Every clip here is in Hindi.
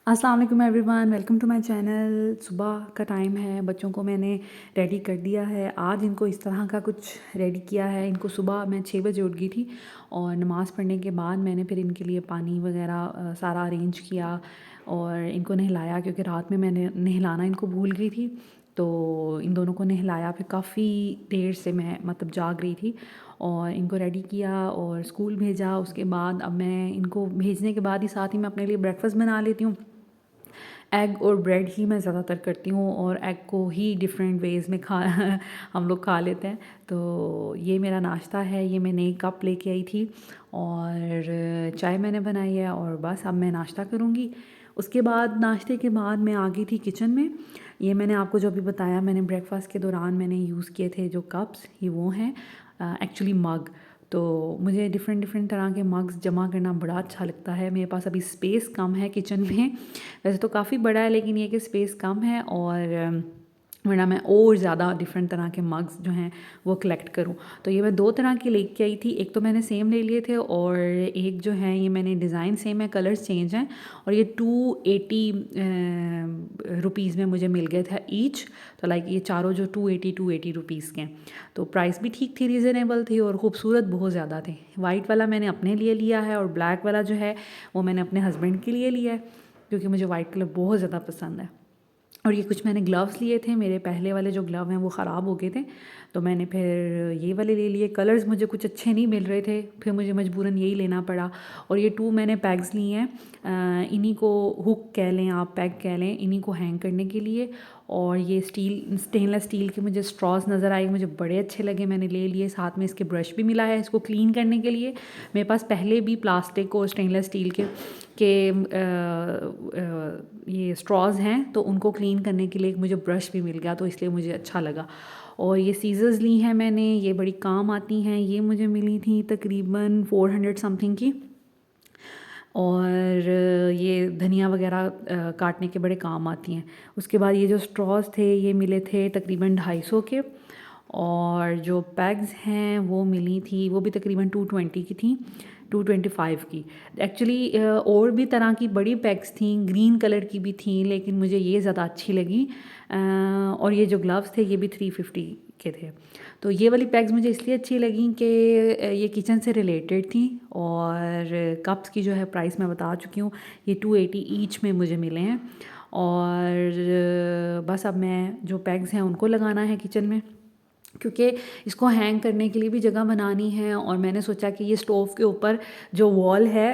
अस्सलाम वालेकुम everyone, welcome to my channel. सुबह का टाइम है, बच्चों को मैंने रेडी कर दिया है। आज इनको इस तरह का कुछ रेडी किया है। इनको सुबह मैं 6 बजे उठ गई थी और नमाज़ पढ़ने के बाद मैंने फिर इनके लिए पानी वगैरह सारा अरेंज किया और इनको नहलाया, क्योंकि रात में मैंने नहलाना इनको भूल गई थी। तो इन दोनों को नहलाया, फिर काफ़ी देर से मैं मतलब जाग रही थी और इनको रेडी किया और स्कूल भेजा। उसके बाद अब मैं इनको भेजने के बाद ही साथ ही मैं अपने लिए ब्रेकफ़ास्ट बना लेती हूँ। एग और ब्रेड ही मैं ज़्यादातर करती हूँ और एग को ही डिफरेंट वेज़ में खा हम लोग खा लेते हैं। तो ये मेरा नाश्ता है, ये मैं नई कप लेके आई थी और चाय मैंने बनाई है और बस अब मैं नाश्ता करूँगी। उसके बाद नाश्ते के बाद मैं आ गई थी किचन में। ये मैंने आपको जो अभी बताया, मैंने ब्रेकफास्ट के दौरान मैंने यूज़ किए थे जो कप्स, ये वो हैं एक्चुअली मग। तो मुझे डिफ़रेंट डिफ़रेंट तरह के मग्स जमा करना बड़ा अच्छा लगता है। मेरे पास अभी स्पेस कम है किचन में, वैसे तो काफ़ी बड़ा है लेकिन ये कि स्पेस कम है और वरना मैं और ज़्यादा डिफरेंट तरह के मग्स जो हैं वो कलेक्ट करूँ। तो ये मैं 2 तरह की लेके आई थी। एक तो मैंने सेम ले लिए थे और एक जो है ये मैंने डिज़ाइन सेम है, कलर्स चेंज हैं और ये 280 रुपीज़ में मुझे मिल गए थे ईच। तो लाइक ये चारों जो 280 रुपीज़ के हैं, तो प्राइस भी ठीक थी, रीज़नेबल थी और खूबसूरत बहुत ज़्यादा थे। वाइट वाला मैंने अपने लिए लिया है और ब्लैक वाला जो है वो मैंने अपने हस्बैंड के लिए लिया है, क्योंकि मुझे वाइट कलर बहुत ज़्यादा पसंद है। और ये कुछ मैंने ग्लव्स लिए थे, मेरे पहले वाले जो ग्लव हैं वो ख़राब हो गए थे, तो मैंने फिर ये वाले ले लिए। कलर्स मुझे कुछ अच्छे नहीं मिल रहे थे, फिर मुझे मजबूरन यही लेना पड़ा। और ये 2 मैंने पैग्स लिए हैं, इन्हीं को हुक कह लें आप, पैग कह लें, इन्हीं को हैंग करने के लिए। और ये स्टेनलेस स्टील के मुझे स्ट्रॉस नज़र आए, मुझे बड़े अच्छे लगे, मैंने ले लिए। साथ में इसके ब्रश भी मिला है इसको क्लीन करने के लिए। मेरे पास पहले भी प्लास्टिक और स्टेनलेस स्टील के ये स्ट्रॉज़ हैं, तो उनको क्लीन करने के लिए एक मुझे ब्रश भी मिल गया, तो इसलिए मुझे अच्छा लगा। और ये सीज़र्स ली हैं मैंने, ये बड़ी काम आती हैं। ये मुझे मिली थी तकरीबन 400 समथिंग की। और ये धनिया वगैरह काटने के बड़े काम आती हैं। उसके बाद ये जो स्ट्रॉज़ थे ये मिले थे तकरीबन 250 के। और जो पैग्स हैं वो मिली थी, वो भी तकरीबन 220 की थी, 225 की। एक्चुअली और भी तरह की बड़ी पैग्स थी, ग्रीन कलर की भी थी, लेकिन मुझे ये ज़्यादा अच्छी लगी। और ये जो ग्लव्स थे ये भी 350 के थे। तो ये वाली पैग्स मुझे इसलिए अच्छी लगी कि ये किचन से रिलेटेड थी। और कप्स की जो है प्राइस मैं बता चुकी हूँ, ये 280 ईच में मुझे मिले हैं। और बस अब मैं जो पैग्स हैं उनको लगाना है किचन में, क्योंकि इसको हैंग करने के लिए भी जगह बनानी है। और मैंने सोचा कि ये स्टोव के ऊपर जो वॉल है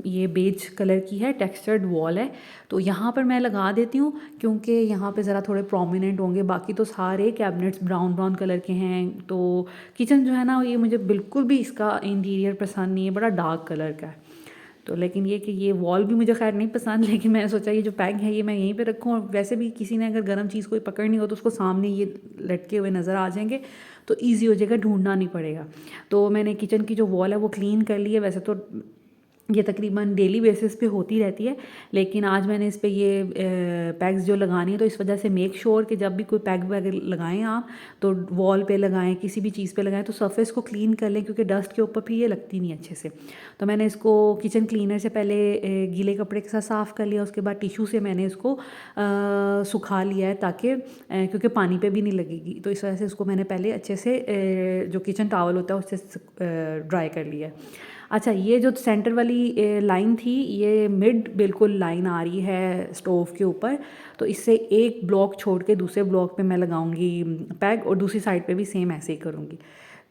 ये बेज कलर की है, टेक्सचर्ड वॉल है, तो यहाँ पर मैं लगा देती हूँ, क्योंकि यहाँ पे ज़रा थोड़े प्रोमिनेंट होंगे। बाकी तो सारे कैबिनेट्स ब्राउन ब्राउन कलर के हैं, तो किचन जो है ना, ये मुझे बिल्कुल भी इसका इंटीरियर पसंद नहीं है, बड़ा डार्क कलर का है। तो लेकिन ये कि ये वॉल भी मुझे खैर नहीं पसंद, लेकिन मैंने सोचा ये जो पैग है ये मैं यहीं पे रखूँ। और वैसे भी किसी ने अगर गर्म चीज़ कोई पकड़नी हो तो उसको सामने ये लटके हुए नज़र आ जाएंगे, तो ईजी हो जाएगा, ढूंढना नहीं पड़ेगा। तो मैंने किचन की जो वॉल है वो क्लीन कर ली है। वैसे तो ये तकरीबन डेली बेसिस पे होती रहती है, लेकिन आज मैंने इस पे ये पैग्स जो लगानी है, तो इस वजह से मेक श्योर कि जब भी कोई पैग वैग लगाएं आप, तो वॉल पे लगाएं, किसी भी चीज़ पे लगाएं तो सरफेस को क्लीन कर लें, क्योंकि डस्ट के ऊपर फिर ये लगती नहीं अच्छे से। तो मैंने इसको किचन क्लीनर से पहले गीले कपड़े के साथ साफ़ कर लिया, उसके बाद टिशू से मैंने इसको सुखा लिया है, ताकि क्योंकि पानी पे भी नहीं लगेगी, तो इस वजह से इसको मैंने पहले अच्छे से जो किचन टॉवल होता है उससे ड्राई कर लिया है। अच्छा, ये जो सेंटर वाली लाइन थी, ये मिड बिल्कुल लाइन आ रही है स्टोव के ऊपर, तो इससे एक ब्लॉक छोड़ के दूसरे ब्लॉक पे मैं लगाऊंगी पैग, और दूसरी साइड पे भी सेम ऐसे ही करूँगी।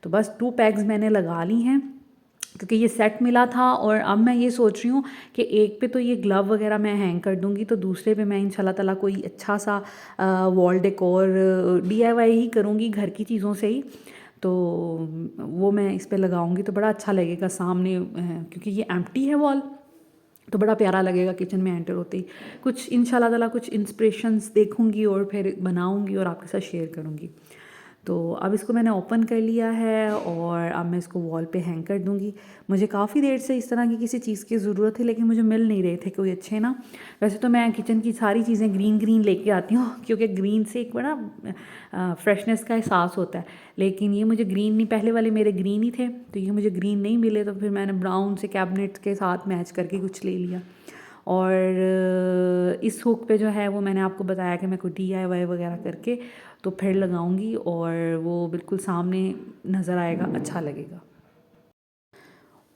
तो बस 2 पैग्स मैंने लगा ली हैं, क्योंकि ये सेट मिला था। और अब मैं ये सोच रही हूँ कि एक पे तो ये ग्लव वगैरह मैं हैंग कर दूँगी, तो दूसरे पे मैं इंशाल्लाह ताला कोई अच्छा सा वॉल डेकोर DIY ही करूँगी, घर की चीज़ों से ही। तो वो मैं इस पे लगाऊंगी तो बड़ा अच्छा लगेगा सामने, क्योंकि ये एम्प्टी है वॉल, तो बड़ा प्यारा लगेगा किचन में एंटर होते ही। कुछ इंशाल्लाह ताला कुछ इंस्पिरेशंस देखूंगी और फिर बनाऊंगी और आपके साथ शेयर करूंगी। तो अब इसको मैंने ओपन कर लिया है और अब मैं इसको वॉल पे हैंग कर दूंगी। मुझे काफ़ी देर से इस तरह की किसी चीज़ की ज़रूरत है, लेकिन मुझे मिल नहीं रहे थे कोई अच्छे ना। वैसे तो मैं किचन की सारी चीज़ें ग्रीन ग्रीन लेके आती हूँ, क्योंकि ग्रीन से एक बड़ा फ्रेशनेस का एहसास होता है। लेकिन ये मुझे ग्रीन नहीं, पहले वाले मेरे ग्रीन ही थे, तो ये मुझे ग्रीन नहीं मिले, तो फिर मैंने ब्राउन से कैबिनेट के साथ मैच करके कुछ ले लिया। और इस हुक पे जो है वो मैंने आपको बताया कि मैं कोई DIY वगैरह करके तो फिर लगाऊंगी और वो बिल्कुल सामने नज़र आएगा, अच्छा लगेगा।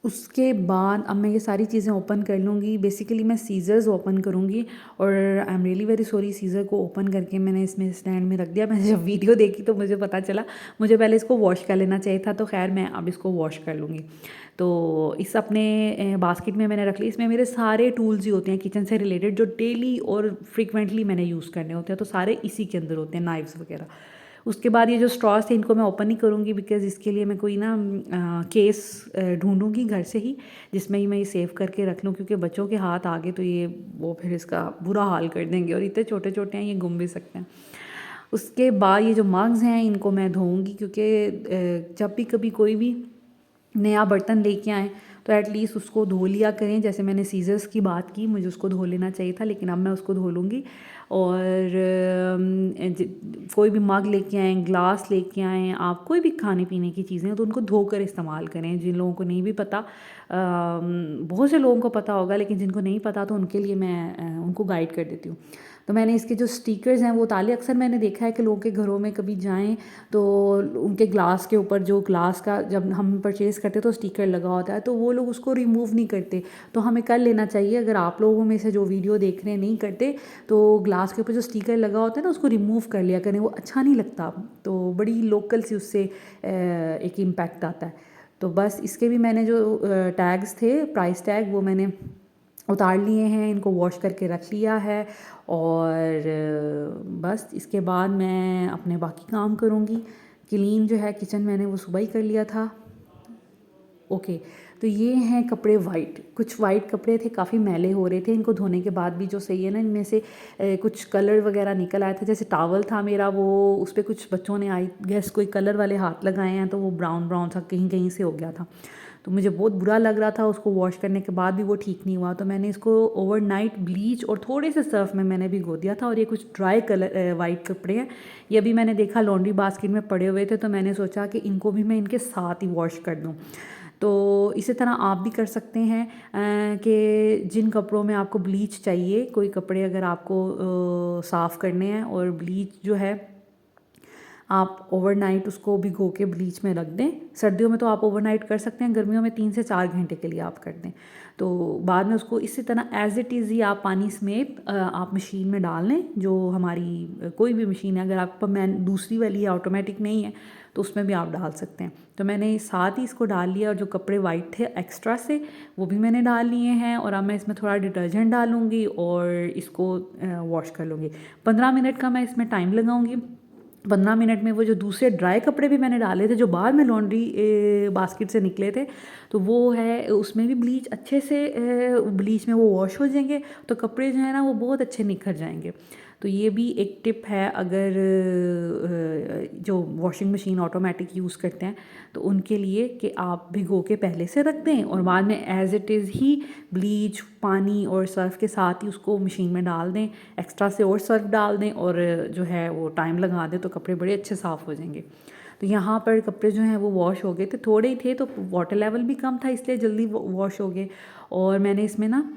उसके बाद अब मैं ये सारी चीज़ें ओपन कर लूँगी। बेसिकली मैं सीज़र्स ओपन करूँगी और I am really very sorry, scissor को ओपन करके मैंने इसमें स्टैंड में रख दिया। मैंने जब वीडियो देखी तो मुझे पता चला मुझे पहले इसको वॉश कर लेना चाहिए था, तो खैर मैं अब इसको वॉश कर लूँगी। तो इस अपने बास्केट में मैंने रख ली। इसमें मेरे सारे टूल्स ही होते हैं किचन से रिलेटेड, जो डेली और फ्रिक्वेंटली मैंने यूज़ करने होते हैं, तो सारे इसी के अंदर होते हैं, नाइफ्स वगैरह। उसके बाद ये जो स्ट्रॉस थे इनको मैं ओपन नहीं करूँगी, बिकॉज़ इसके लिए मैं कोई ना केस ढूंढूंगी घर से ही, जिसमें ही मैं ये सेव करके रख लूँ, क्योंकि बच्चों के हाथ आ गए तो ये वो फिर इसका बुरा हाल कर देंगे, और इतने छोटे छोटे हैं ये गुम भी सकते हैं। उसके बाद ये जो मग्स हैं इनको मैं धोऊंगी, क्योंकि जब भी कभी कोई भी नया बर्तन लेके आएँ तो एटलीस्ट उसको धो लिया करें। जैसे मैंने सीज़र्स की बात की, मुझे उसको धो लेना चाहिए था, लेकिन अब मैं उसको धो लूँगी। और कोई भी मग लेके आएँ, ग्लास लेके आएँ, आप कोई भी खाने पीने की चीज़ें तो उनको धोकर इस्तेमाल करें। जिन लोगों को नहीं भी पता, बहुत से लोगों को पता होगा, लेकिन जिनको नहीं पता तो उनके लिए मैं उनको गाइड कर देती हूँ। तो मैंने इसके जो स्टिकर्स हैं वो उतार लिए। अक्सर मैंने देखा है कि लोगों के घरों में कभी जाएं तो उनके ग्लास के ऊपर, जो ग्लास का जब हम परचेज़ करते तो स्टिकर लगा होता है, तो वो लोग उसको रिमूव नहीं करते। तो हमें कर लेना चाहिए। अगर आप लोगों में से जो वीडियो देख रहे हैं नहीं करते, तो ग्लास के ऊपर जो स्टिकर लगा होता है ना, उसको रिमूव कर लिया करें, वो अच्छा नहीं लगता। तो बड़ी लोकल सी उससे एक इम्पैक्ट आता है। तो बस इसके भी मैंने जो टैग्स थे, प्राइस टैग, वो मैंने उतार लिए हैं, इनको वॉश करके रख लिया है। और बस इसके बाद मैं अपने बाकी काम करूँगी। क्लीन जो है किचन मैंने वो सुबह ही कर लिया था। ओके, तो ये हैं कपड़े वाइट। कुछ वाइट कपड़े थे, काफ़ी मैले हो रहे थे, इनको धोने के बाद भी जो सही है ना, इनमें से कुछ कलर वगैरह निकल आया था। जैसे टॉवल था मेरा, वो उस पर कुछ बच्चों ने आई गेस कोई कलर वाले हाथ लगाए हैं, तो वो ब्राउन ब्राउन सा कहीं कहीं से हो गया था। तो मुझे बहुत बुरा लग रहा था, उसको वॉश करने के बाद भी वो ठीक नहीं हुआ। तो मैंने इसको ओवरनाइट ब्लीच और थोड़े से सर्फ में मैंने भिगो दिया था। और ये कुछ ड्राई कलर वाइट कपड़े हैं। ये भी मैंने देखा लॉन्ड्री बास्केट में पड़े हुए थे, तो मैंने सोचा कि इनको भी मैं इनके साथ ही वॉश कर दूँ। तो इसी तरह आप भी कर सकते हैं कि जिन कपड़ों में आपको ब्लीच चाहिए, कोई कपड़े अगर आपको साफ़ करने हैं और ब्लीच जो है आप ओवरनाइट उसको भिगो के ब्लीच में रख दें। सर्दियों में तो आप ओवरनाइट कर सकते हैं, गर्मियों में 3 से 4 घंटे के लिए आप कर दें। तो बाद में उसको इसी तरह एज़ इट इज़ ही आप पानी समेत आप मशीन में डाल लें। जो हमारी कोई भी मशीन है, अगर आप पर मैं दूसरी वाली है, ऑटोमेटिक नहीं है, तो उसमें भी आप डाल सकते हैं। तो मैंने साथ ही इसको डाल लिया, और जो कपड़े वाइट थे एक्स्ट्रा से वो भी मैंने डाल लिए हैं। और अब मैं इसमें थोड़ा डिटर्जेंट डालूँगी और इसको वॉश कर लूँगी। 15 मिनट का मैं इसमें टाइम लगाऊँगी। 15 मिनट में वो जो दूसरे ड्राई कपड़े भी मैंने डाले थे, जो बाद में लॉन्ड्री बास्केट से निकले थे, तो वो है उसमें भी ब्लीच अच्छे से ब्लीच में वो वॉश हो जाएंगे, तो कपड़े जो है ना वो बहुत अच्छे निखर जाएंगे। तो ये भी एक टिप है, अगर जो वॉशिंग मशीन ऑटोमेटिक यूज़ करते हैं तो उनके लिए, कि आप भिगो के पहले से रख दें और बाद में as it is he bleach, पानी और सर्फ के साथ ही उसको मशीन में डाल दें, एक्स्ट्रा से और सर्फ डाल दें, और जो है वो टाइम लगा दें, तो कपड़े बड़े अच्छे साफ़ हो जाएंगे। तो यहाँ पर कपड़े जो हैं वो वॉश हो गए थे, थोड़े ही थे, तो वाटर लेवल भी कम था, इसलिए जल्दी वॉश हो गए। और मैंने इसमें ना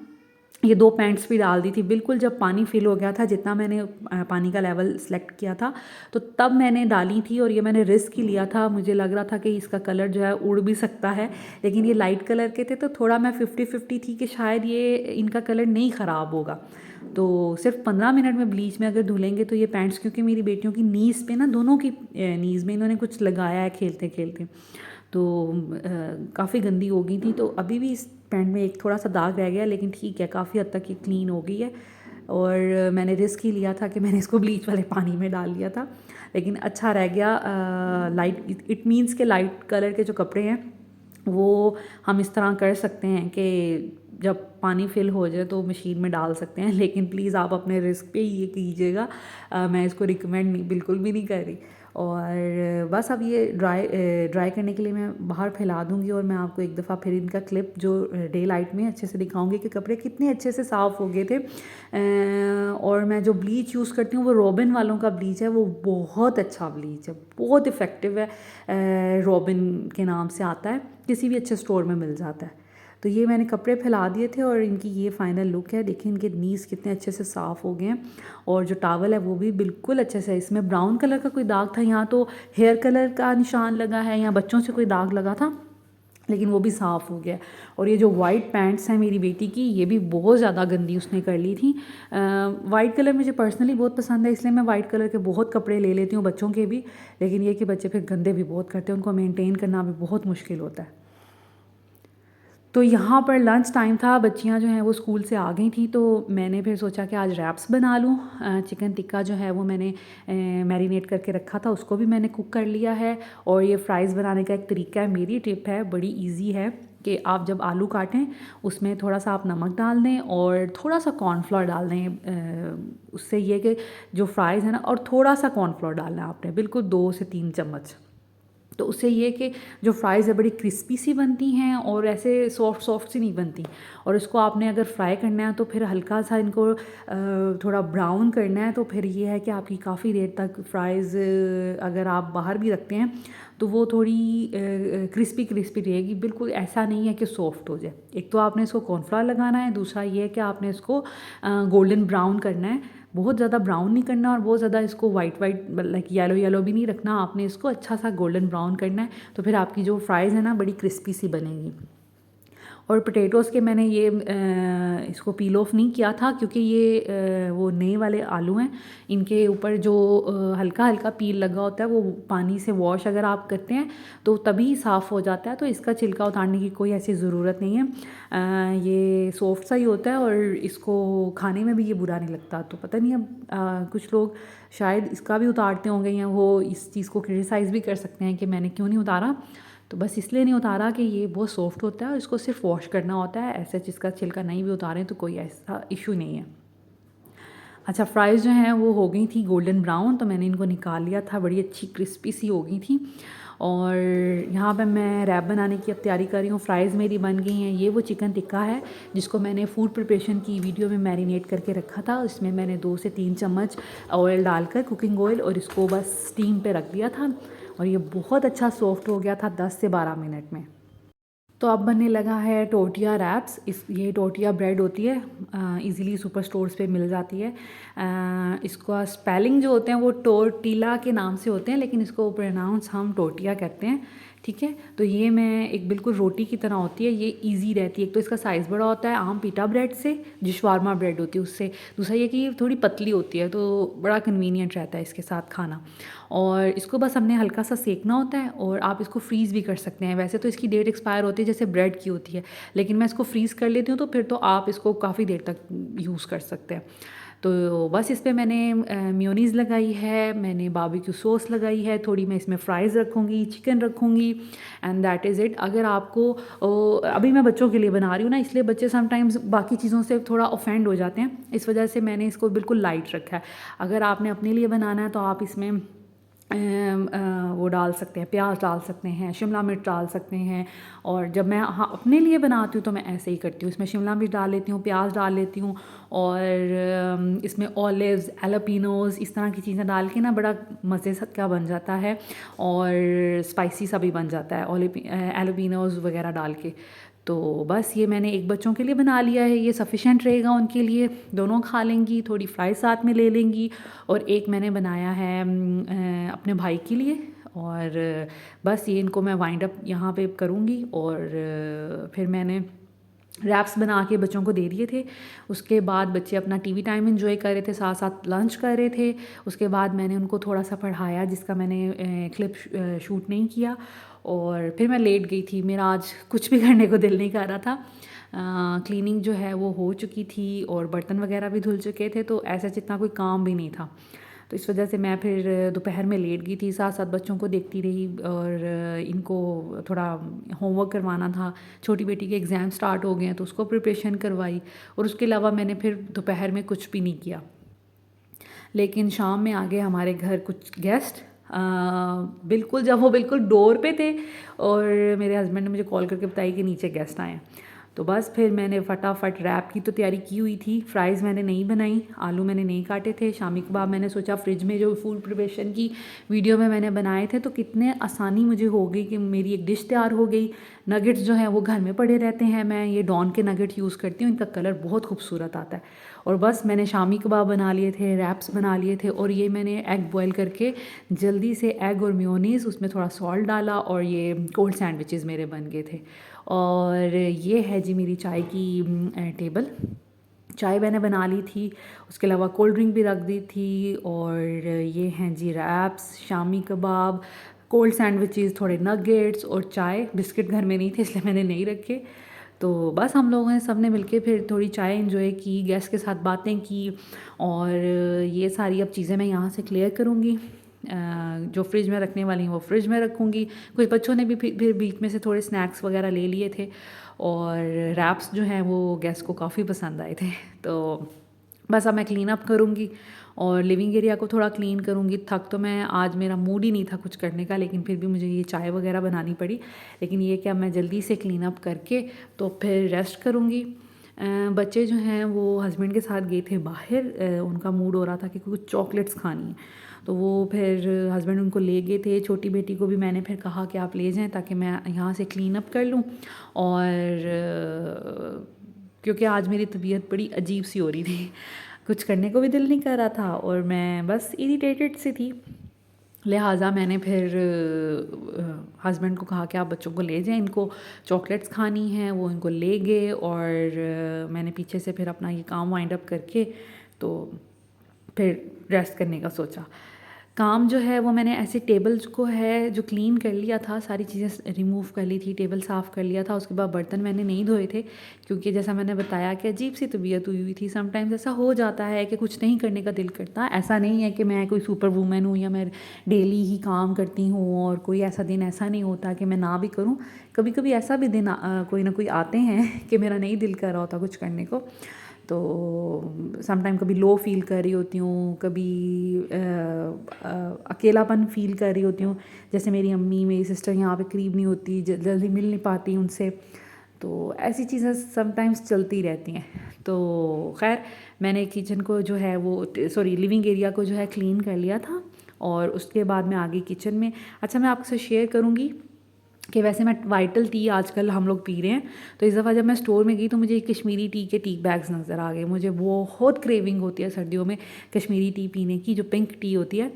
ये 2 पैंट्स भी डाल दी थी। बिल्कुल जब पानी फिल हो गया था, जितना मैंने पानी का लेवल सेलेक्ट किया था, तो तब मैंने डाली थी। और ये मैंने रिस्क ही लिया था, मुझे लग रहा था कि इसका कलर जो है उड़ भी सकता है, लेकिन ये लाइट कलर के थे, तो थोड़ा मैं 50-50 थी कि शायद ये इनका कलर नहीं ख़राब होगा। तो सिर्फ 15 मिनट में ब्लीच में अगर धुलेंगे तो ये पैंट्स, क्योंकि मेरी बेटियों की नीज़ पे ना, दोनों की नीज़ में इन्होंने कुछ लगाया है खेलते खेलते, तो काफ़ी गंदी हो गई थी। तो अभी भी इस पैंट में एक थोड़ा सा दाग रह गया, लेकिन ठीक है, काफ़ी हद तक ये क्लीन हो गई है। और मैंने रिस्क ही लिया था कि मैंने इसको ब्लीच वाले पानी में डाल लिया था, लेकिन अच्छा रह गया। लाइट, इट मीन्स के लाइट कलर के जो कपड़े हैं वो हम इस तरह कर सकते हैं कि जब पानी फिल हो जाए तो मशीन में डाल सकते हैं, लेकिन प्लीज़ आप अपने रिस्क पे ये कीजिएगा। मैं इसको रिकमेंड बिल्कुल भी नहीं कर रही। और बस अब ये ड्राई करने के लिए मैं बाहर फैला दूँगी, और मैं आपको एक दफ़ा फिर इनका क्लिप जो डे लाइट में अच्छे से दिखाऊंगी कि कपड़े कितने अच्छे से साफ़ हो गए थे। और मैं जो ब्लीच यूज़ करती हूँ वो रॉबिन वालों का ब्लीच है, वो बहुत अच्छा ब्लीच है, बहुत इफ़ेक्टिव है। रॉबिन के नाम से आता है, किसी भी अच्छे स्टोर में मिल जाता है। तो ये मैंने कपड़े फैला दिए थे और इनकी ये फ़ाइनल लुक है। देखिए इनके नीज़ कितने अच्छे से साफ़ हो गए हैं और जो टॉवल है वो भी बिल्कुल अच्छे से, इसमें ब्राउन कलर का कोई दाग था, यहाँ तो हेयर कलर का निशान लगा है, यहाँ बच्चों से कोई दाग लगा था, लेकिन वो भी साफ़ हो गया। और ये जो वाइट पैंट्स हैं मेरी बेटी की, ये भी बहुत ज़्यादा गंदी उसने कर ली थी। वाइट कलर मुझे पर्सनली बहुत पसंद है, इसलिए मैं वाइट कलर के बहुत कपड़े ले लेती हूँ बच्चों के भी, लेकिन ये कि बच्चे फिर गंदे भी बहुत करते हैं, उनको मेंटेन करना भी बहुत मुश्किल होता है। तो यहाँ पर लंच टाइम था, बच्चियाँ जो हैं वो स्कूल से आ गई थी, तो मैंने फिर सोचा कि आज रैप्स बना लूँ। चिकन टिक्का जो है वो मैंने मैरिनेट करके रखा था, उसको भी मैंने कुक कर लिया है। और ये फ्राइज़ बनाने का एक तरीका है, मेरी टिप है, बड़ी इजी है कि आप जब आलू काटें उसमें थोड़ा सा आप नमक डाल दें और थोड़ा सा कॉर्नफ्लोर डाल दें। उससे ये कि जो फ्राइज़ है ना, और थोड़ा सा कॉर्नफ्लोर डालना है आपने, बिल्कुल 2 से 3 चम्मच। तो उससे ये कि जो फ्राइज़ है बड़ी क्रिस्पी सी बनती हैं और ऐसे सॉफ्ट सॉफ्ट सी नहीं बनती। और इसको आपने अगर फ्राई करना है तो फिर हल्का सा इनको थोड़ा ब्राउन करना है, तो फिर ये है कि आपकी काफ़ी देर तक फ्राइज़ अगर आप बाहर भी रखते हैं तो वो थोड़ी क्रिस्पी क्रिस्पी रहेगी, बिल्कुल ऐसा नहीं है कि सॉफ्ट हो जाए। एक तो आपने इसको कॉर्नफ्लोर लगाना है, दूसरा ये है कि आपने इसको गोल्डन ब्राउन करना है, बहुत ज़्यादा ब्राउन नहीं करना और बहुत ज़्यादा इसको white white like yellow yellow भी नहीं रखना, आपने इसको अच्छा सा गोल्डन ब्राउन करना है, तो फिर आपकी जो फ्राइज़ है ना बड़ी क्रिस्पी सी बनेगी। और पोटैटोज़ के मैंने ये इसको पील ऑफ नहीं किया था, क्योंकि ये वो नए वाले आलू हैं, इनके ऊपर जो हल्का हल्का पील लगा होता है, वो पानी से वॉश अगर आप करते हैं तो तभी साफ़ हो जाता है, तो इसका छिलका उतारने की कोई ऐसी ज़रूरत नहीं है। ये सॉफ्ट सा ही होता है और इसको खाने में भी ये बुरा नहीं लगता। तो पता नहीं अब कुछ लोग शायद इसका भी उतारते होंगे या वो इस चीज़ को क्रिटिसाइज़ भी कर सकते हैं कि मैंने क्यों नहीं उतारा, तो बस इसलिए नहीं उतारा कि ये बहुत सॉफ्ट होता है और इसको सिर्फ वॉश करना होता है, ऐसे जिसका छिलका नहीं भी उतारें तो कोई ऐसा इशू नहीं है। अच्छा, फ्राइज़ जो हैं वो हो गई थी गोल्डन ब्राउन, तो मैंने इनको निकाल लिया था, बड़ी अच्छी क्रिस्पी सी हो गई थी। और यहाँ पे मैं रैप बनाने की अब तैयारी कर रही हूँ, फ्राइज़ मेरी बन गई हैं। ये वो चिकन टिक्का है जिसको मैंने फूड प्रिपरेशन की वीडियो में मैरिनेट करके रखा था, इसमें मैंने 2 से 3 चम्मच ऑयल डालकर, कुकिंग ऑयल, और इसको बस स्टीम पे रख दिया था और ये बहुत अच्छा सॉफ्ट हो गया था 10 से 12 मिनट में। तो अब बनने लगा है टोटिया रैप्स। ये टोटिया ब्रेड होती है, इजीली सुपर स्टोर्स पे मिल जाती है। इसका स्पेलिंग जो होते हैं वो टोर्टिला के नाम से होते हैं, लेकिन इसको प्रोनाउंस हम टोटिया कहते हैं, ठीक है। तो ये मैं एक बिल्कुल रोटी की तरह होती है, ये इजी रहती है। एक तो इसका साइज़ बड़ा होता है आम पीटा ब्रेड से, जो शवारमा ब्रेड होती है उससे। दूसरा ये कि ये थोड़ी पतली होती है, तो बड़ा कन्वीनियंट रहता है इसके साथ खाना। और इसको बस हमने हल्का सा सेकना होता है और आप इसको फ्रीज़ भी कर सकते हैं। वैसे तो इसकी डेट एक्सपायर होती है जैसे ब्रेड की होती है, लेकिन मैं इसको फ्रीज़ कर लेती हूँ, तो फिर तो आप इसको काफ़ी देर तक यूज़ कर सकते हैं। तो बस इस पे मैंने मेयोनीज़ लगाई है, मैंने बारबेक्यू सॉस लगाई है, थोड़ी मैं इसमें फ्राइज़ रखूँगी, चिकन रखूँगी, एंड दैट इज़ इट। अगर आपको अभी मैं बच्चों के लिए बना रही हूँ ना, इसलिए बच्चे समटाइम्स बाकी चीज़ों से थोड़ा ऑफेंड हो जाते हैं, इस वजह से मैंने इसको बिल्कुल लाइट रखा है। अगर आपने अपने लिए बनाना है तो आप इसमें वो डाल सकते हैं, प्याज डाल सकते हैं, शिमला मिर्च डाल सकते हैं। और जब मैं अपने लिए बनाती हूँ तो मैं ऐसे ही करती हूँ, इसमें शिमला मिर्च डाल लेती हूँ, प्याज डाल लेती हूँ, और इसमें ऑलिव्स, एलोपिनोज, इस तरह की चीज़ें डाल के ना बड़ा मज़े का बन जाता है और स्पाइसी सा भी बन जाता है एलोपिनोज वगैरह डाल के। तो बस ये मैंने एक बच्चों के लिए बना लिया है, ये सफ़िशेंट रहेगा उनके लिए, दोनों खा लेंगी, थोड़ी फ्राई साथ में ले लेंगी। और एक मैंने बनाया है अपने भाई के लिए, और बस ये इनको मैं वाइंड अप यहाँ पे करूँगी। और फिर मैंने रैप्स बना के बच्चों को दे दिए थे। उसके बाद बच्चे अपना टीवी टाइम एंजॉय कर रहे थे, साथ साथ लंच कर रहे थे। उसके बाद मैंने उनको थोड़ा सा पढ़ाया, जिसका मैंने क्लिप शूट नहीं किया, और फिर मैं लेट गई थी। मेरा आज कुछ भी करने को दिल नहीं कर रहा था। क्लीनिंग जो है वो हो चुकी थी और बर्तन वगैरह भी धुल चुके थे, तो ऐसा जितना कोई काम भी नहीं था। तो इस वजह से मैं फिर दोपहर में लेट गई थी, साथ साथ बच्चों को देखती रही और इनको थोड़ा होमवर्क करवाना था। छोटी बेटी के एग्ज़ाम स्टार्ट हो गए हैं तो उसको प्रिपरेशन करवाई, और उसके अलावा मैंने फिर दोपहर में कुछ भी नहीं किया। लेकिन शाम में आ गए हमारे घर कुछ गेस्ट, बिल्कुल जब वो बिल्कुल डोर पे थे, और मेरे हस्बैंड ने मुझे कॉल करके बताया कि नीचे गेस्ट आए हैं। तो बस फिर मैंने फटाफट रैप की तो तैयारी की हुई थी। फ्राइज़ मैंने नहीं बनाई, आलू मैंने नहीं काटे थे। शामी कबाब मैंने सोचा फ्रिज में जो फूड प्रिपरेशन की वीडियो में मैंने बनाए थे तो कितने आसानी मुझे हो गई कि मेरी एक डिश तैयार हो गई। नगेट्स जो हैं वो घर में पड़े रहते हैं, मैं ये डॉन के नगेट यूज़ करती हूँ, इनका कलर बहुत खूबसूरत आता है। और बस मैंने शामी कबाब बना लिए थे, रैप्स बना लिए थे, और ये मैंने एग बॉयल करके जल्दी से एग और मेयोनीज़, उसमें थोड़ा सॉल्ट डाला और ये कोल्ड सैंडविचेस मेरे बन गए थे। और ये है जी मेरी चाय की टेबल। चाय मैंने बना ली थी, उसके अलावा कोल्ड ड्रिंक भी रख दी थी। और ये हैं जी raps, shami kebab, cold sandwiches, थोड़े नगेट्स और चाय। बिस्किट घर में नहीं थे इसलिए मैंने नहीं रखे। तो बस हम लोगों ने सब ने मिलके फिर थोड़ी चाय एंजॉय की, गेस्ट के साथ बातें की। और ये सारी अब चीज़ें मैं यहाँ से क्लियर करूँगी। जो फ्रिज में रखने वाली हैं वो फ्रिज में रखूँगी। कुछ बच्चों ने भी फिर बीच में से थोड़े स्नैक्स वगैरह ले लिए थे। और रैप्स जो हैं वो गेस्ट को काफ़ी पसंद आए थे। तो बस अब मैं क्लीन अप करूँगी और लिविंग एरिया को थोड़ा क्लीन करूँगी। थक तो मैं, आज मेरा मूड ही नहीं था कुछ करने का, लेकिन फिर भी मुझे ये चाय वगैरह बनानी पड़ी। लेकिन ये कि अब मैं जल्दी से क्लीन अप करके तो फिर रेस्ट करूँगी। बच्चे जो हैं वो हस्बैंड के साथ गए थे बाहर, उनका मूड हो रहा था कि कुछ चॉकलेट्स खानी है, तो वो फिर हस्बैंड उनको ले गए थे। छोटी बेटी को भी मैंने फिर कहा कि आप ले जाएं ताकि मैं यहाँ से क्लीन अप कर लूँ। और क्योंकि आज मेरी तबीयत बड़ी अजीब सी हो रही थी, कुछ करने को भी दिल नहीं कर रहा था और मैं बस इरिटेटेड सी थी। लिहाजा मैंने फिर हस्बैंड को कहा कि आप बच्चों को ले जाएं, इनको चॉकलेट्स खानी हैं। वो इनको ले गए और मैंने पीछे से फिर अपना ये काम वाइंड अप करके तो फिर रेस्ट करने का सोचा। काम जो है वो मैंने ऐसे टेबल्स को है जो क्लीन कर लिया था, सारी चीज़ें रिमूव कर ली थी, टेबल साफ़ कर लिया था। उसके बाद बर्तन मैंने नहीं धोए थे क्योंकि जैसा मैंने बताया कि अजीब सी तबीयत हुई थी। समटाइम्स ऐसा हो जाता है कि कुछ नहीं करने का दिल करता। ऐसा नहीं है कि मैं कोई सुपर वूमेन हूँ या मैं डेली ही काम करती हूँ और कोई ऐसा दिन ऐसा नहीं होता कि मैं ना भी करूँ। कभी कभी ऐसा भी दिन कोई ना कोई आते हैं कि मेरा नहीं दिल कर रहा होता कुछ करने को। तो समटाइम कभी लो फील कर रही होती हूँ, कभी अकेलापन फील कर रही होती हूँ। जैसे मेरी अम्मी, मेरी सिस्टर यहाँ पे करीब नहीं होती, जल्दी मिल नहीं पाती उनसे, तो ऐसी चीज़ें समटाइम्स चलती रहती हैं। तो खैर मैंने किचन को जो है वो लिविंग एरिया को जो है क्लीन कर लिया था और उसके बाद मैं आ गई किचन में। अच्छा, मैं आपसे शेयर करूँगी कि वैसे मैं वाइटल टी आजकल हम लोग पी रहे हैं, तो इस दफ़ा जब मैं स्टोर में गई तो मुझे कश्मीरी टी के टी बैग्स नज़र आ गए। मुझे बहुत क्रेविंग होती है सर्दियों में कश्मीरी टी पीने की, जो पिंक टी होती है।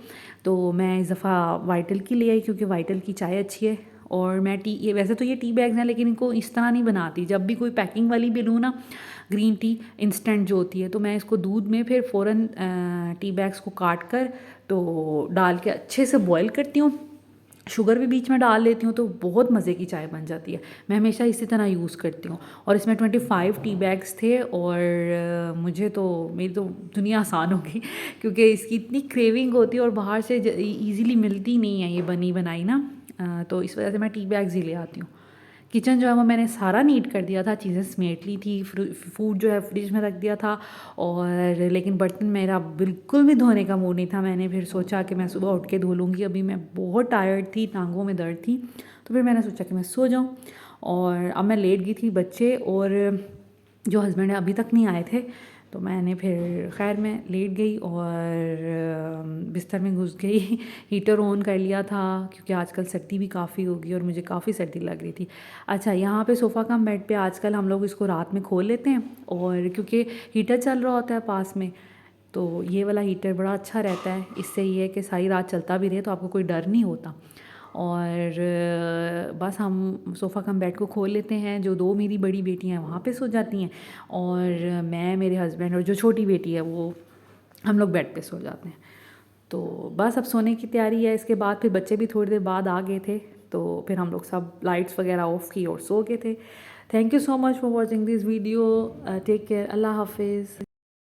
तो मैं इस दफ़ा वाइटल की ले आई क्योंकि वाइटल की चाय अच्छी है। और मैं ये वैसे तो ये टी बैग्स हैं लेकिन इनको इस तरह नहीं बनाती। जब भी कोई पैकिंग वाली भी लूँ ना, ग्रीन टी इंस्टेंट जो होती है, तो मैं इसको दूध में फिर फ़ौरन टी बैग्स को काट कर तो डाल के अच्छे से बॉयल करती हूँ, शुगर भी बीच में डाल लेती हूँ, तो बहुत मज़े की चाय बन जाती है। मैं हमेशा इसी तरह यूज़ करती हूँ। और इसमें 25 टी बैग्स थे और मुझे तो, मेरी तो दुनिया आसान हो गई क्योंकि इसकी इतनी क्रेविंग होती है और बाहर से ईज़िली मिलती नहीं है ये बनी बनाई ना। तो इस वजह से मैं टी बैग्स ही ले आती हूँ। किचन जो है वो मैंने सारा नीट कर दिया था, चीज़ें समेट ली थी, फूड जो है फ्रिज में रख दिया था। और लेकिन बर्तन मेरा बिल्कुल भी धोने का मूड नहीं था। मैंने फिर सोचा कि मैं सुबह उठ के धो लूँगी। अभी मैं बहुत टायर्ड थी, टांगों में दर्द थी, तो फिर मैंने सोचा कि मैं सो जाऊँ। और अब मैं लेट गई थी, बच्चे और जो हस्बैंड है अभी तक नहीं आए थे, तो मैंने फिर खैर मैं लेट गई और बिस्तर में घुस गई। हीटर ऑन कर लिया था क्योंकि आजकल सर्दी भी काफ़ी होगी और मुझे काफ़ी सर्दी लग रही थी। अच्छा, यहाँ पे सोफ़ा कम बेड पे आजकल हम लोग इसको रात में खोल लेते हैं और क्योंकि हीटर चल रहा होता है पास में, तो ये वाला हीटर बड़ा अच्छा रहता है। इससे ये है कि सारी रात चलता भी रहे तो आपको कोई डर नहीं होता। और बस हम सोफ़ा कम बेड को खोल लेते हैं। जो 2 मेरी बड़ी बेटियाँ हैं वहाँ पे सो जाती हैं और मैं, मेरे हस्बैंड और जो छोटी बेटी है वो, हम लोग बेड पे सो जाते हैं। तो बस अब सोने की तैयारी है। इसके बाद फिर बच्चे भी थोड़ी देर बाद आ गए थे, तो फिर हम लोग सब लाइट्स वगैरह ऑफ़ की और सो गए थे। Thank you so much for watching this video. Take care. अल्लाह हाफिज़।